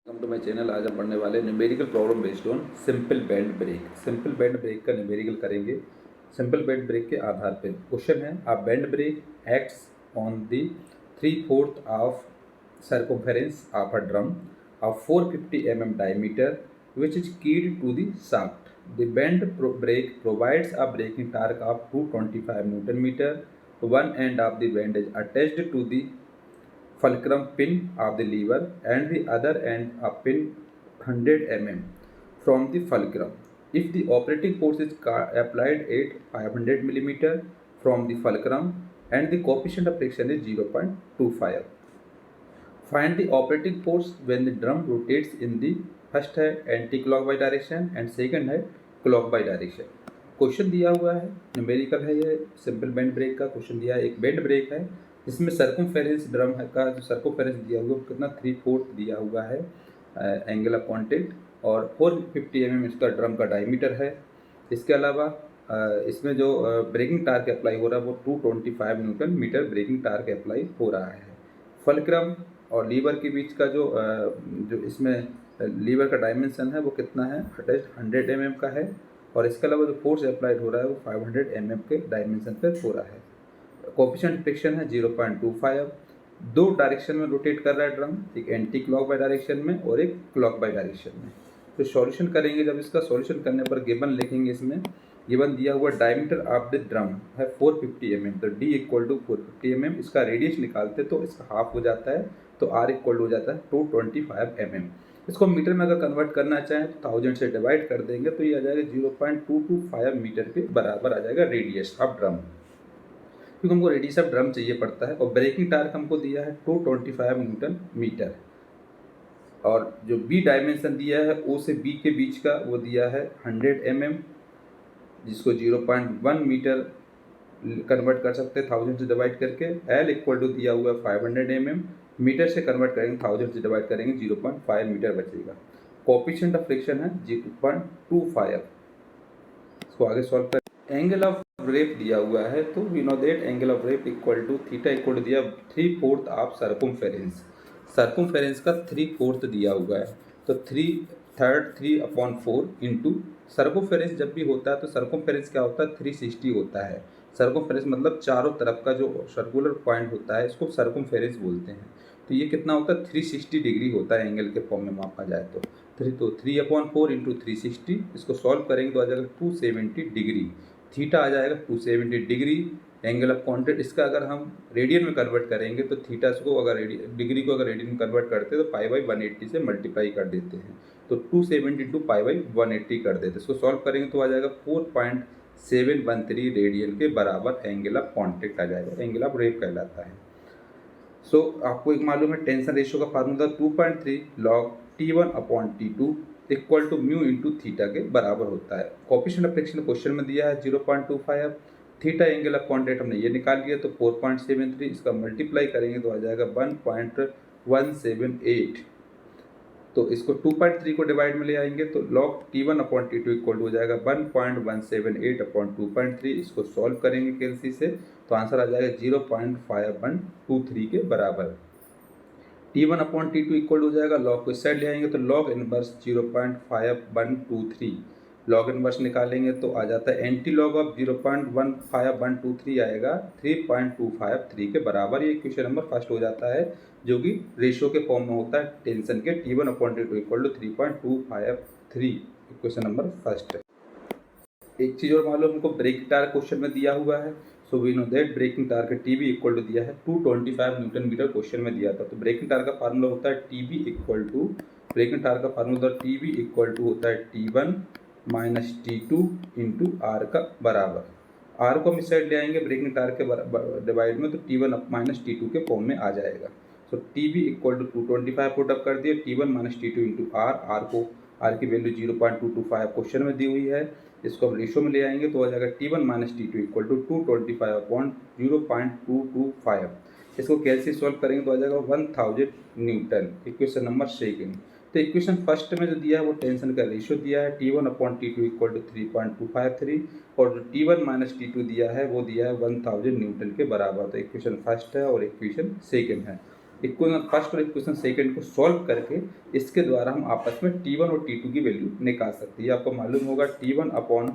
Welcome to my channel. आज हम पढ़ने वाले numerical problem based on simple band break. Simple band break का न्यूमेरिकल करेंगे। सिंपल बैंड ब्रेक के आधार पर क्वेश्चन है, a band break acts on the 3/4 of circumference of a drum of 450 mm diameter which is keyed to the shaft. The bend brake provides a braking torque of 225 Newton meter. One end of the bend is attached to the fulcrum pin of the lever and the other end a pin 100 mm from the fulcrum. If the operating force is applied at 500 mm from the fulcrum and the coefficient of friction is 0.25. Find the operating force when the drum rotates in the first है anti-clockwise direction and second है clockwise direction. Question दिया हुआ है, numerical है, ये simple band break का question दिया है। एक बैंड ब्रेक है जिसमें सर्कमफेरेंस ड्रम का जो सर्कमफेरेंस दिया हुआ है कितना 3/4 दिया हुआ है एंगल ऑफ कॉन्टैक्ट, और 450 mm इसका ड्रम का डायमीटर है। इसके अलावा इसमें जो ब्रेकिंग टार्क अप्लाई हो रहा है वो 225 newton metre braking torque apply हो रहा है। फलक्रम और लीवर के बीच का जो इसमें लीवर का डायमेंशन है वो कितना है, 100 mm का है, और इसके अलावा जो फोर्स अप्लाइड हो रहा है वो 500 mm के डायमेंशन पे हो रहा है। कोफिशिएंट फ्रिक्शन है 0.25। दो डायरेक्शन में रोटेट कर रहा है ड्रम, एक एंटी क्लॉकवाइज डायरेक्शन में और एक क्लॉकवाइज डायरेक्शन में। तो सॉल्यूशन करेंगे, जब इसका सॉल्यूशन करने पर गिवन लिखेंगे। इसमें गिवन दिया हुआ डायमीटर ऑफ द ड्रम है 450 mm, तो D इक्वल टू 450 mm। इसका रेडियस निकालते तो इसका हाफ हो जाता है, तो R इक्वल हो जाता है 225 mm। इसको मीटर में अगर कन्वर्ट करना चाहें तो 1000 से डिवाइड कर देंगे तो ये आ जाएगा 0.225 मीटर के बराबर आ जाएगा रेडियस ऑफ ड्रम, क्योंकि हमको रेडियस ऑफ ड्रम चाहिए पड़ता है। और ब्रेकिंग टार्क हमको दिया है 225 न्यूटन मीटर, और जो बी डायमेंशन दिया है ओ से बी के बीच का वो दिया है 100 mm, जिसको 0.1 मीटर कन्वर्ट कर सकते हैं 1000 से डिवाइड करके। एल इक्वल टू दिया हुआ है 500 mm, मीटर से कन्वर्ट करेंगे 1000 से डिवाइड करेंगे 0.5 मीटर बचेगा। कोफिशिएंट ऑफ फ्रिक्शन है 0.25। इसको आगे सॉल्व कर। एंगल ऑफ रेप दिया हुआ है, तो we know that angle of wrap equal to theta equal to दिया 3/4 ऑफ सर्कमफेरेंस। सर्कमफेरेंस का 3/4 दिया हुआ है, तो 3/4 इंटू सर्कमफेरेंस जब भी होता है तो सर्कमफेरेंस क्या होता है 360 होता है। सर्कमफेरेंस मतलब चारों तरफ का जो सर्कुलर पॉइंट होता है इसको सर्कमफेरेंस बोलते हैं। तो ये कितना होता है 360 डिग्री होता है एंगल के फॉर्म में मापा जाए तो 3/4 इंटू 360। इसको सॉल्व करेंगे तो आ जाएगा 270 डिग्री। थीटा आ जाएगा 270 डिग्री। एंगल ऑफ कॉन्टैक्ट इसका अगर हम रेडियन में कन्वर्ट करेंगे तो थीटा को अगर डिग्री को अगर रेडियन में कन्वर्ट करते हैं तो π/180 से मल्टीप्लाई कर देते हैं, तो 270 इंटू π/180 कर देते हैं। इसको सॉल्व करेंगे तो आ जाएगा 4.713 रेडियन के बराबर एंगल ऑफ कॉन्टैक्ट आ जाएगा, एंगल ऑफ रेप कहलाता है। सो आपको एक मालूम है टेंशन रेशियो का formula 2.3 log T1/T2 equal to mu into theta के बराबर होता है। कोफिशिएंट ऑफ फ्रिक्शन क्वेश्चन में दिया है 0.25। थीटा एंगल ऑफ कॉन्टैक्ट हमने ये निकाल लिया, तो 4.73 इसका मल्टीप्लाई करेंगे तो आ जाएगा 1.178। तो इसको 2.3 को डिवाइड में ले आएंगे तो log T1/T2 इक्वल हो जाएगा 1.178/2.3। इसको सॉल्व करेंगे कैलसी से तो आंसर आ जाएगा 0.5123 के बराबर। T1/T2 इक्वल हो जाएगा, लॉग को इस साइड ले आएंगे तो लॉग इनवर्स 0.5123, लॉग इनवर्स निकालेंगे तो आ जाता है एंटी लॉग ऑफ 0.15123 आएगा 3.253 के बराबर। ये क्वेश्चन नंबर फर्स्ट हो जाता है जो कि रेशियो के फॉर्म में होता है टेंशन के। T1/T2 equal to 3.253 question number first है। एक चीज़ और मालूम हमको, ब्रेकिंग टार्क क्वेश्चन में दिया हुआ है। So we know that braking torque TB equal to दिया है 225 न्यूटन मीटर क्वेश्चन में दिया था। तो ब्रेकिंग टार्क का फार्मूला होता है TB equal to, braking torque का फार्मूला TB इक्वल टू होता है T1 minus T2 into R का बराबर। R को हम इस साइड ले आएंगे ब्रेकिंग टार्क के डिवाइड में तो T1 माइनस T2 के फॉर्म में आ जाएगा। So TB equal to 225 put up कर दिया, T1 minus T2 into R की वैल्यू 0.225 क्वेश्चन में दी हुई है। इसको हम रेशियो में ले आएंगे तो आ जाएगा T1 minus T2 equal to 225/0.225। इसको कैसे सॉल्व करेंगे तो आ जाएगा 1000 न्यूटन, इक्वेशन नंबर सेकंड। तो इक्वेशन फर्स्ट में जो दिया है वो टेंशन का रेशियो दिया है T1/T2 इक्वल टू 3.253, और जो T1 माइनस T2 दिया है वो दिया है 1000 न्यूटन के बराबर। तो इक्वेशन फर्स्ट है और इक्वेशन सेकंड है। इक्वेशन फर्स्ट और इक्वेशन सेकंड को सॉल्व करके इसके द्वारा हम आपस में T1 और T2 की वैल्यू निकाल सकते हैं। आपको मालूम होगा T1 upon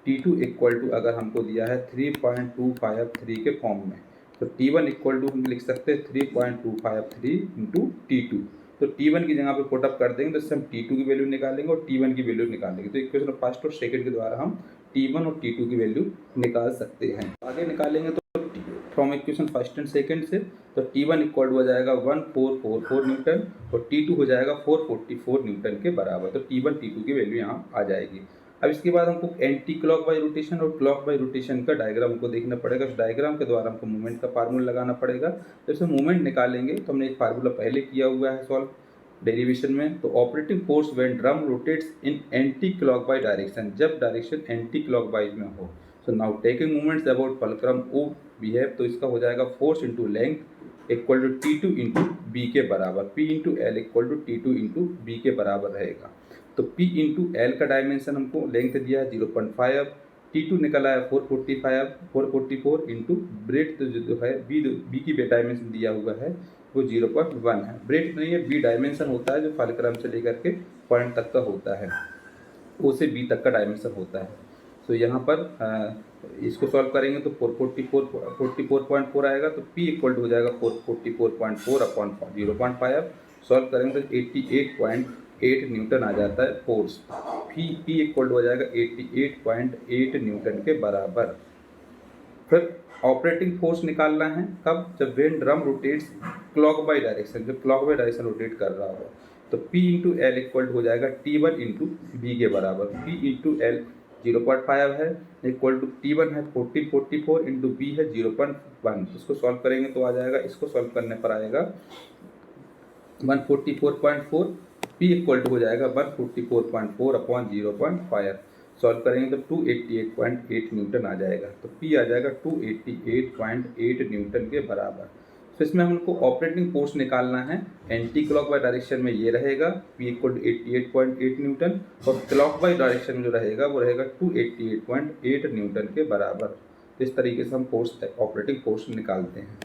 T2 equal to, अगर हमको दिया है 3.253 के फॉर्म में, तो T1 इक्वल टू हम लिख सकते हैं 3.253 इंटू T2। तो T1 की जगह पे पुटअप कर देंगे तो इससे हम T2 की वैल्यू निकालेंगे और T1 की वैल्यू निकालेंगे। तो इक्वेशन फर्स्ट और सेकंड के द्वारा हम T1 और T2 की वैल्यू निकाल सकते हैं। आगे निकालेंगे तो from equation first and second से, तो T1 इक्वल हो जाएगा 1444 न्यूटन और T2 हो जाएगा 444 न्यूटन के बराबर। तो T1 T2 की वैल्यू यहाँ आ जाएगी। अब इसके बाद हमको एंटी क्लॉक बाई रोटेशन और क्लॉक बाई रोटेशन का डायग्राम हमको देखना पड़ेगा। उस डायग्राम के द्वारा हमको मूवमेंट का फार्मूला लगाना पड़ेगा। जैसे मूवमेंट निकालेंगे तो हमने एक फार्मूला पहले किया हुआ है सॉल्व डेरिवेशन में। तो operating force when drum rotates in anti clock by direction, जब डायरेक्शन एंटी क्लॉक वाइज में हो। So now taking movements about fulcrum O behave, तो इसका हो जाएगा force into length equal to T2 into B के बराबर, P into L equal to T2 into B के बराबर रहेगा। तो P इंटू एल का डायमेंशन हमको लेंथ दिया है 0.5, T2 निकला है 444 इंटू ब्रेथ जो है बी की डायमेंशन दिया हुआ है वो 0.1 है। ब्रेथ नहीं है, बी डायमेंशन होता है जो फलक्रम से लेकर के पॉइंट तक का होता है, ओ से बी तक का डायमेंशन होता है। तो यहाँ पर इसको सॉल्व करेंगे तो 44.4 आएगा। तो P इक्वल टू हो जाएगा 444.4 अपॉन 0.5। सॉल्व करेंगे तो 88.8 न्यूटन आ जाता है फोर्स। P इक्वल टू हो जाएगा 88.8 न्यूटन के बराबर। फिर ऑपरेटिंग फोर्स निकालना है कब, जब when drum rotates clock by direction, जब क्लॉक बाई डायरेक्शन रोटेट कर रहा हो। तो P इंटू एल इक्वल हो जाएगा T1 इंटू बी के बराबर। P इंटू एल 0.5 है इक्वल टू T1 है 1444 इंटू बी है 0.1। इसको सॉल्व करेंगे तो आ जाएगा, इसको सॉल्व करने पर आएगा 144.4। P इक्वल टू हो जाएगा 144.4 अपॉन 0.5। सॉल्व करेंगे तो 288.8 न्यूटन आ जाएगा। तो P आ जाएगा 288.8 न्यूटन के बराबर। तो इसमें हमको ऑपरेटिंग फोर्स निकालना है। एंटी क्लॉक बाई डायरेक्शन में ये रहेगा P इक्वल टू 88.8 न्यूटन और क्लॉक बाई डायरेक्शन में जो रहेगा वो रहेगा 288.8 न्यूटन के बराबर। इस तरीके से हम फोर्स ऑपरेटिंग फोर्स निकालते हैं।